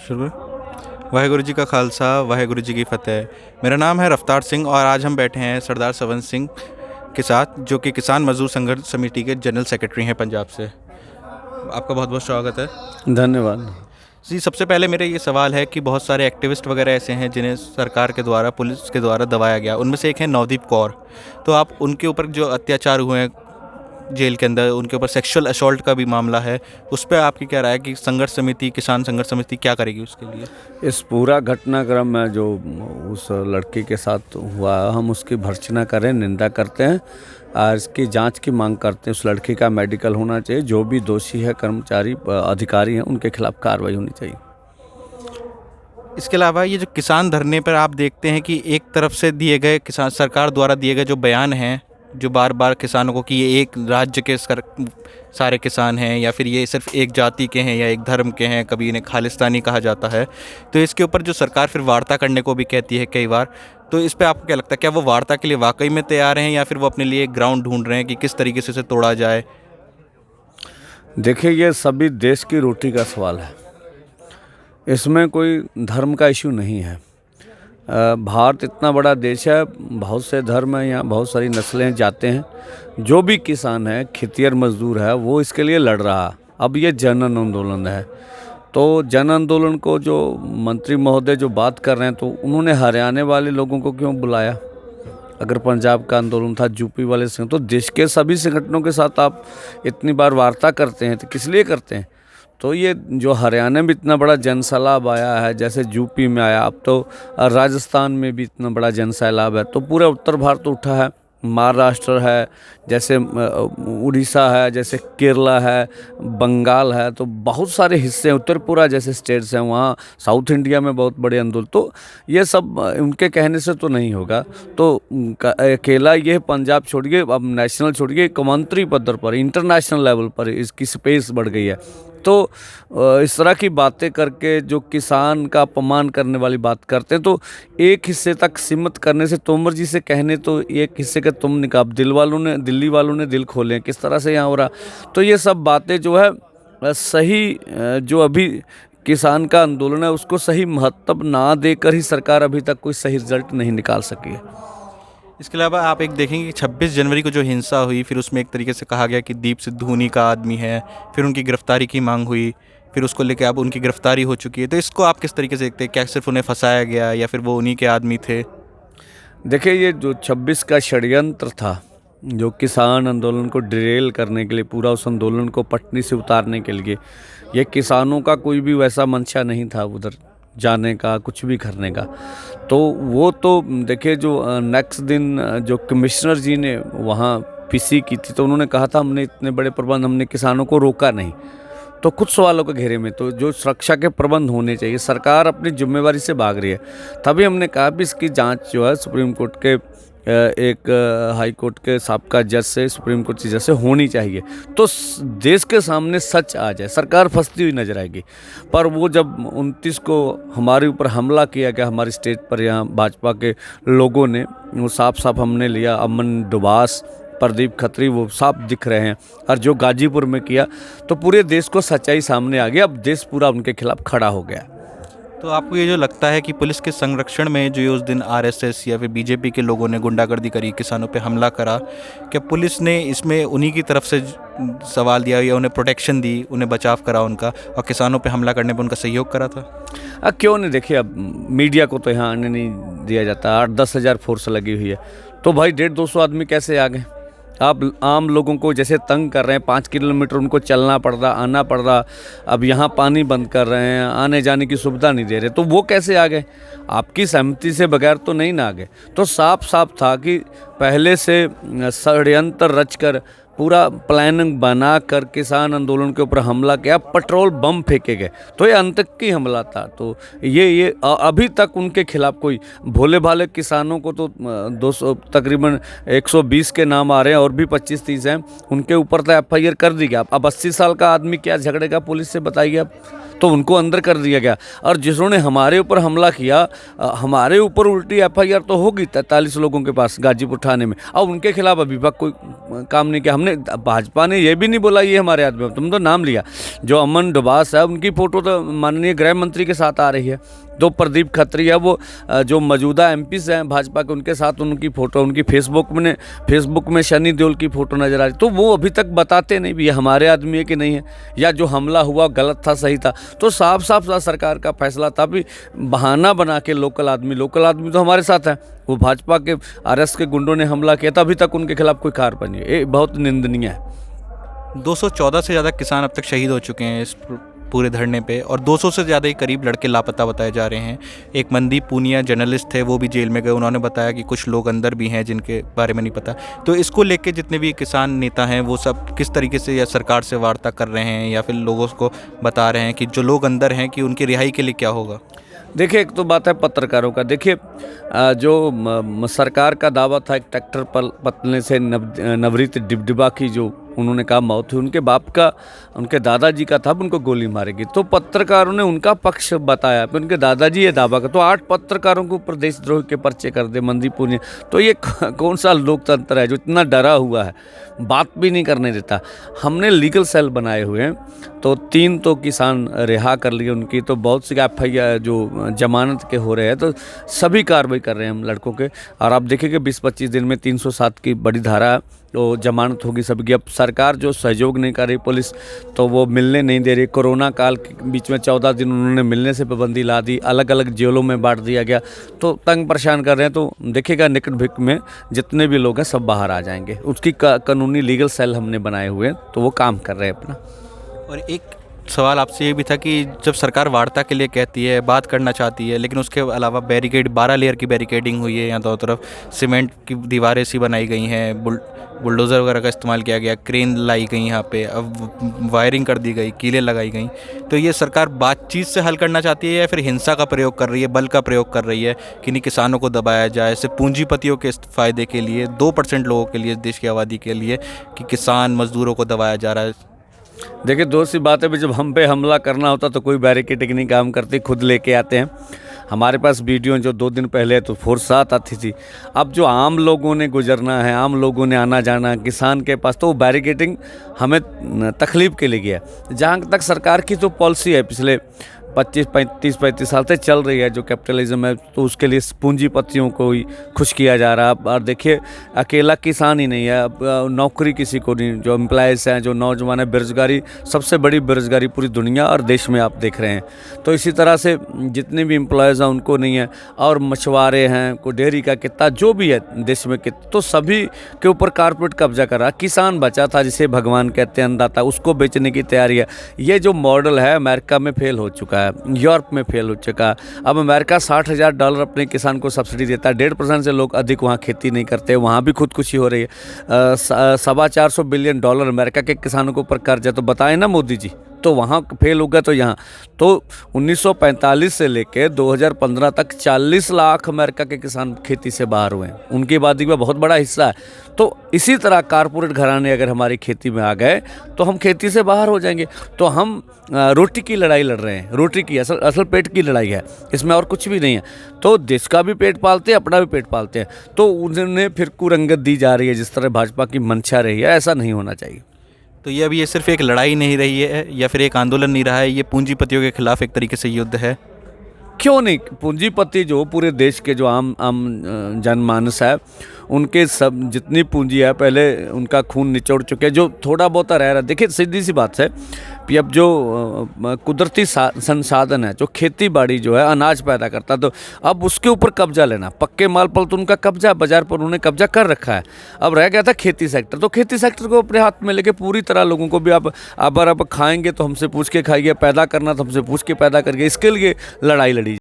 शुरू। वाहेगुरु जी का खालसा, वाहेगुरु जी की फ़तेह। मेरा नाम है रफ्तार सिंह और आज हम बैठे हैं सरदार सवंत सिंह के साथ, जो कि किसान मजदूर संघर्ष समिति के जनरल सेक्रेटरी हैं पंजाब से। आपका बहुत बहुत स्वागत है धन्यवाद। जी। सबसे पहले मेरा ये सवाल है कि बहुत सारे एक्टिविस्ट वगैरह ऐसे हैं जिन्हें सरकार के द्वारा, पुलिस के द्वारा दबाया गया। उनमें से एक है नवदीप कौर। तो आप उनके ऊपर जो अत्याचार हुए हैं जेल के अंदर, उनके ऊपर सेक्सुअल असॉल्ट का भी मामला है, उस पर आपकी क्या राय है कि संघर्ष समिति, किसान संघर्ष समिति क्या करेगी उसके लिए? इस पूरा घटनाक्रम में जो उस लड़की के साथ हुआ, हम उसकी भर्त्सना करें, निंदा करते हैं और इसकी जांच की मांग करते हैं। उस लड़की का मेडिकल होना चाहिए। जो भी दोषी है, कर्मचारी, अधिकारी हैं, उनके खिलाफ कार्रवाई होनी चाहिए। इसके अलावा ये जो किसान धरने पर आप देखते हैं कि एक तरफ से दिए गए, किसान सरकार द्वारा दिए गए जो बयान हैं, जो बार बार किसानों को कि ये एक राज्य के सारे किसान हैं या फिर ये सिर्फ एक जाति के हैं या एक धर्म के हैं, कभी इन्हें खालिस्तानी कहा जाता है। तो इसके ऊपर जो सरकार फिर वार्ता करने को भी कहती है कई बार। तो इस पे आपको क्या लगता है, क्या वो वार्ता के लिए वाकई में तैयार हैं या फिर वो अपने लिए एक ग्राउंड ढूंढ रहे हैं कि किस तरीके से इसे तोड़ा जाए? देखिए, ये सभी देश की रोटी का सवाल है। इसमें कोई धर्म का इशू नहीं है। भारत इतना बड़ा देश है, बहुत से धर्म हैं, यहाँ बहुत सारी नस्लें जाते हैं। जो भी किसान है, खेतिहर मजदूर है, वो इसके लिए लड़ रहा। अब ये जन आंदोलन है, तो जन आंदोलन को जो मंत्री महोदय जो बात कर रहे हैं, तो उन्होंने हरियाणा वाले लोगों को क्यों बुलाया? अगर पंजाब का आंदोलन था, यूपी वाले संगठन, तो देश के सभी संगठनों के साथ आप इतनी बार वार्ता करते हैं तो किस लिए करते हैं? तो ये जो हरियाणा में इतना बड़ा जन सैलाब आया है, जैसे यूपी में आया, अब तो राजस्थान में भी इतना बड़ा जन सैलाब है, तो पूरा उत्तर भारत उठा है। महाराष्ट्र है, जैसे उड़ीसा है, जैसे केरला है, बंगाल है, तो बहुत सारे हिस्से हैं, उत्तरपुरा जैसे स्टेट्स हैं, वहाँ साउथ इंडिया में बहुत बड़े आंदोलन। तो ये सब उनके कहने से तो नहीं होगा। तो अकेला ये पंजाब छोड़िए, अब नेशनल छोड़िए, कौमांतरी पद्धर पर, इंटरनेशनल लेवल पर इसकी स्पेस बढ़ गई है। तो इस तरह की बातें करके जो किसान का अपमान करने वाली बात करते हैं, तो एक हिस्से तक सीमित करने से, तोमर जी से कहने तो एक हिस्से का तुम निकाब, दिल्ली वालों ने दिल खोले, किस तरह से यहाँ हो रहा। तो ये सब बातें जो है सही, जो अभी किसान का आंदोलन है उसको सही महत्व ना देकर ही सरकार अभी तक कोई सही रिजल्ट नहीं निकाल सकी है। इसके अलावा आप एक देखेंगे कि 26 जनवरी को जो हिंसा हुई, फिर उसमें एक तरीके से कहा गया कि दीप सिद्धू उन्हीं का आदमी है, फिर उनकी गिरफ्तारी की मांग हुई, फिर उसको लेकर अब उनकी गिरफ्तारी हो चुकी है। तो इसको आप किस तरीके से देखते हैं? क्या सिर्फ उन्हें फंसाया गया या फिर वो उन्हीं के आदमी थे? देखिए, ये जो 26 का षड्यंत्र था, जो किसान आंदोलन को डिरेल करने के लिए, पूरा उस आंदोलन को पटरी से उतारने के लिए, ये किसानों का कोई भी वैसा मंशा नहीं था उधर जाने का, कुछ भी करने का। तो वो तो देखिए, जो नेक्स्ट दिन जो कमिश्नर जी ने वहाँ पीसी की थी, तो उन्होंने कहा था हमने इतने बड़े प्रबंध, हमने किसानों को रोका नहीं। तो कुछ सवालों के घेरे में तो जो सुरक्षा के प्रबंध होने चाहिए, सरकार अपनी जिम्मेवारी से भाग रही है। तभी हमने कहा भी इसकी जांच जो है सुप्रीम कोर्ट के एक हाई कोर्ट के साबका जज से, सुप्रीम कोर्ट के जज से होनी चाहिए, तो देश के सामने सच आ जाए, सरकार फंसती हुई नजर आएगी। पर वो जब 29 को हमारे ऊपर हमला किया गया, हमारी स्टेट पर, यहाँ भाजपा के लोगों ने, वो साफ साफ हमने लिया। अमन डुबास, प्रदीप खत्री, वो साफ दिख रहे हैं। और जो गाजीपुर में किया, तो पूरे देश को सच्चाई सामने आ गया। अब देश पूरा उनके खिलाफ खड़ा हो गया। तो आपको ये जो लगता है कि पुलिस के संरक्षण में जो उस दिन आरएसएस या फिर बीजेपी के लोगों ने गुंडागर्दी करी, किसानों पे हमला करा, क्या पुलिस ने इसमें उन्हीं की तरफ से सवाल दिया या उन्हें प्रोटेक्शन दी, उन्हें बचाव करा उनका, और किसानों पे हमला करने पे उनका सहयोग करा था? क्यों नहीं? देखिए, अब मीडिया को तो यहाँ आने नहीं दिया जाता। 8-10 हज़ार फोर्स लगी हुई है, तो भाई 150-200 आदमी कैसे आ गए? आप आम लोगों को जैसे तंग कर रहे हैं, 5 किलोमीटर उनको चलना पड़ रहा, आना पड़ रहा। अब यहाँ पानी बंद कर रहे हैं, आने जाने की सुविधा नहीं दे रहे, तो वो कैसे आ गए? आपकी सहमति से बगैर तो नहीं ना आ गए। तो साफ साफ था कि पहले से षड्यंत्र रचकर, पूरा प्लानिंग बनाकर किसान आंदोलन के ऊपर हमला किया, पेट्रोल बम फेंके गए। तो ये आतंकी हमला था। तो ये अभी तक उनके खिलाफ कोई, भोले भाले किसानों को तो 200 तकरीबन 120 के नाम आ रहे हैं, और भी 25-30 हैं, उनके ऊपर तो FIR कर दी गया। अब 80 साल का आदमी क्या झगड़ेगा पुलिस से, बताइए आप? तो उनको अंदर कर दिया गया। और जिन्होंने हमारे ऊपर हमला किया, हमारे ऊपर उल्टी एफआईआर तो होगी 43 लोगों के पास गाजीपुर थाने में, और उनके खिलाफ अभी तक कोई काम नहीं किया। हमने, भाजपा ने ये भी नहीं बोला ये हमारे आदमी, तुम तो नाम लिया। जो अमन डुबास है उनकी फ़ोटो तो माननीय गृह मंत्री के साथ आ रही है। तो प्रदीप खत्री है, वो जो मौजूदा एमपीज़ हैं भाजपा के, उनके साथ उनकी फ़ोटो, उनकी फेसबुक में शनि देओल की फ़ोटो नज़र आ रही। तो वो अभी तक बताते नहीं भी ये हमारे आदमी है कि नहीं है, या जो हमला हुआ गलत था सही था। तो साफ साफ सरकार का फैसला था भी बहाना बना के लोकल आदमी तो हमारे साथ है, वो भाजपा के आरएस के गुंडों ने हमला किया था, अभी तक उनके खिलाफ कोई कार्रवाई नहीं है। ये बहुत निंदनीय है। 214 से ज़्यादा किसान अब तक शहीद हो चुके हैं इस पूरे धरने पे, और 200 से ज़्यादा ही करीब लड़के लापता बताए जा रहे हैं। एक मनदीप पूनिया जर्नलिस्ट थे, वो भी जेल में गए। उन्होंने बताया कि कुछ लोग अंदर भी हैं जिनके बारे में नहीं पता। तो इसको लेके जितने भी किसान नेता हैं वो सब किस तरीके से या सरकार से वार्ता कर रहे हैं या फिर लोगों को बता रहे हैं कि जो लोग अंदर हैं कि उनकी रिहाई के लिए क्या होगा? देखिए, एक तो बात है पत्रकारों का। देखिए, जो सरकार का दावा था एक ट्रैक्टर पर पतले से नवरीत डिबडिबा की जो उन्होंने कहा मौत हुई, उनके बाप का, उनके दादाजी का था, उनको गोली मारेगी। तो पत्रकारों ने उनका पक्ष बताया, फिर उनके दादाजी ये दावा का, तो 8 पत्रकारों को ऊपर देशद्रोह के पर्चे कर दे मनदीप पूनिया। तो ये कौन सा लोकतंत्र है जो इतना डरा हुआ है, बात भी नहीं करने देता। हमने लीगल सेल बनाए हुए हैं, तो 3 तो किसान रिहा कर लिए उनकी, तो बहुत सी एफआईआर जो जमानत के हो रहे हैं, तो सभी कार्रवाई कर रहे हैं हम लड़कों के। और आप देखेंगे 20-25 दिन में 307 की बड़ी धारा है, तो जमानत होगी सबकी। अब सरकार जो सहयोग नहीं कर रही, पुलिस तो वो मिलने नहीं दे रही। कोरोना काल के बीच में 14 दिन उन्होंने मिलने से पाबंदी ला दी, अलग अलग जेलों में बांट दिया गया, तो तंग परेशान कर रहे हैं। तो देखिएगा निकट भविष्य में जितने भी लोग हैं सब बाहर आ जाएंगे। उसकी कानूनी लीगल सेल हमने बनाए हुए हैं, तो वो काम कर रहे हैं अपना। और एक सवाल आपसे ये भी था कि जब सरकार वार्ता के लिए कहती है, बात करना चाहती है, लेकिन उसके अलावा बैरिकेड 12 लेयर की बैरिकेडिंग हुई है, यहाँ दोनों तरफ सीमेंट की दीवारें सी बनाई गई हैं, बुलडोज़र वगैरह का इस्तेमाल किया गया, क्रेन लाई गई यहाँ पे, अब वायरिंग कर दी गई, कीलें लगाई गई। तो ये सरकार बातचीत से हल करना चाहती है या फिर हिंसा का प्रयोग कर रही है, बल का प्रयोग कर रही है कि नहीं किसानों को दबाया जाए, सिर्फ पूंजीपतियों के फ़ायदे के लिए, 2% लोगों के लिए, देश की आबादी के लिए, कि किसान मजदूरों को दबाया जा रहा है? देखिए, दो सी बात है भी, जब हम पे हमला करना होता तो कोई बैरिकेडिंग नहीं काम करती, खुद लेके आते हैं। हमारे पास वीडियो जो 2 दिन पहले तो फोर्स आती थी। अब जो आम लोगों ने गुजरना है, आम लोगों ने आना जाना किसान के पास, तो वो बैरिकेडिंग हमें तकलीफ़ के लिए गया। जहाँ तक सरकार की जो पॉलिसी है पिछले 35 साल से चल रही है, जो कैपिटलिज्म है, तो उसके लिए पूंजीपतियों को ही खुश किया जा रहा है। और देखिए, अकेला किसान ही नहीं है, अब नौकरी किसी को नहीं, जो एम्प्लॉयज़ हैं, जो नौजवान है, बेरोजगारी सबसे बड़ी बेरोजगारी पूरी दुनिया और देश में आप देख रहे हैं। तो इसी तरह से जितने भी एम्प्लॉयज़ हैं उनको नहीं है, और मछुआरे हैं, को डेयरी का कितना जो भी है देश में कितना, तो सभी के ऊपर कारपोरेट कब्जा कर रहा है। किसान बचा था जिसे भगवान कहते हैं, अन्नदाता, उसको बेचने की तैयारी है। ये जो मॉडल है अमेरिका में फेल हो चुका है, यूरोप में फेल हो चुका है। अब अमेरिका $60,000 अपने किसान को सब्सिडी देता है, 1.5% से लोग अधिक वहाँ खेती नहीं करते, वहाँ भी खुदकुशी हो रही है। 425 बिलियन डॉलर अमेरिका के किसानों के ऊपर कर्ज है, तो बताएं ना मोदी जी, तो वहाँ फेल हो गया। तो यहाँ तो 1945 से लेकर 2015 तक 40 लाख अमेरिका के किसान खेती से बाहर हुए हैं, उनकी आबादी का बहुत बड़ा हिस्सा है। तो इसी तरह कारपोरेट घराने अगर हमारी खेती में आ गए तो हम खेती से बाहर हो जाएंगे। तो हम रोटी की लड़ाई लड़ रहे हैं, रोटी की असल पेट की लड़ाई है, इसमें और कुछ भी नहीं है। तो देश का भी पेट पालते हैं, अपना भी पेट पालते हैं, तो उन्हें फिर कुरंगत दी जा रही है जिस तरह भाजपा की मंशा रही है, ऐसा नहीं होना चाहिए। तो ये अभी ये सिर्फ एक लड़ाई नहीं रही है या फिर एक आंदोलन नहीं रहा है, ये पूंजीपतियों के खिलाफ एक तरीके से युद्ध है? क्यों नहीं, पूंजीपति जो पूरे देश के जो आम जनमानस है, उनके सब जितनी पूंजी है पहले उनका खून निचोड़ चुके हैं, जो थोड़ा बहुत रह रहा है। देखिए, सीधी सी बात है कि अब जो कुदरती संसाधन है, जो खेती बाड़ी जो है अनाज पैदा करता, तो अब उसके ऊपर कब्जा लेना, पक्के माल पर तो उनका कब्जा, बाजार पर उन्होंने कब्जा कर रखा है। अब रह गया था खेती सेक्टर, तो खेती सेक्टर को अपने हाथ में लेके पूरी तरह लोगों को भी अब खाएंगे तो हमसे पूछ के खाइए, पैदा करना तो हमसे पूछ के पैदा करिए, इसके लिए लड़ाई लड़ी।